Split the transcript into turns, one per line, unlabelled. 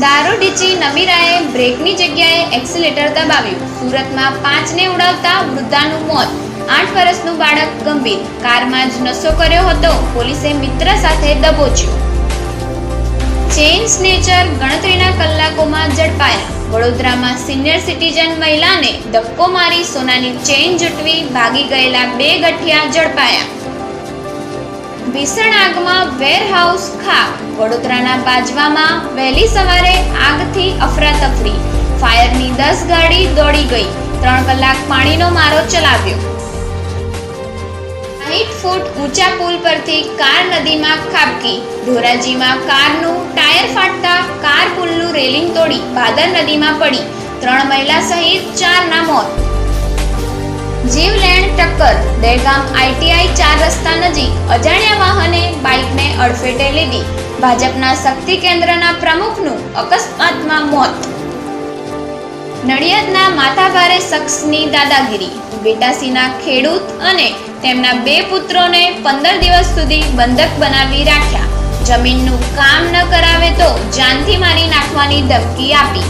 દારૂ ડીચી નમીરાએ બ્રેકની જગ્યાએ એક્સિલેટર દબાવ્યું. સુરતમાં 5ને ઉડાવતા વૃદ્ધાનું મોત. 8 વર્ષનું બાળક ગંભીર. કારમાં જ નશો કર્યો હતો. પોલીસે મિત્ર સાથે દબોચ્યો. ચેઇન સ્નેચર ગણતરીના કલાકોમાં ઝડપાયા. વડોદરામાં સિનિયર સિટીઝન મહિલાને ધક્કો મારી સોનાની ચેઇન ઝૂંટવી ભાગી ગયેલા 2 ગઠિયા ઝડપાયા. ભીષણ આગમાં વેરહાઉસ ખાક. વડોદરાના બાજવામાં વહેલી સવારે આગથી અફરાતફરી. ફાયરની 10 ગાડી દોડી ગઈ. 3 કલાક પાણીનો મારો ચલાવ્યો. 60 ફૂટ ઊંચા પુલ પરથી કાર નદીમાં ખાબકી. ધોરાજીમાં કારનું ટાયર ફાટતા કાર પુલનું રેલિંગ તોડી ભાદર નદીમાં પડી. 3 મહિલા સહિત 4ના મોત. જીવલેણ ટક્કર. દહેગામ ITI 4 રસ્તા નજીક અજાણ્યા વાહને બાઇકને અડફેટે લીધી. ભાજપના શક્તિ કેન્દ્રના પ્રમુખનું અકસ્માતમાં મોત. નડિયાદના માથાભારે શખ્સની દાદાગીરી. બેટાસીના ખેડૂત અને તેમના 2 પુત્રોને 15 દિવસ સુધી બંધક બનાવી રાખ્યા. જમીનનું કામ ન કરાવે તો જાનથી મારી નાખવાની ધમકી આપી.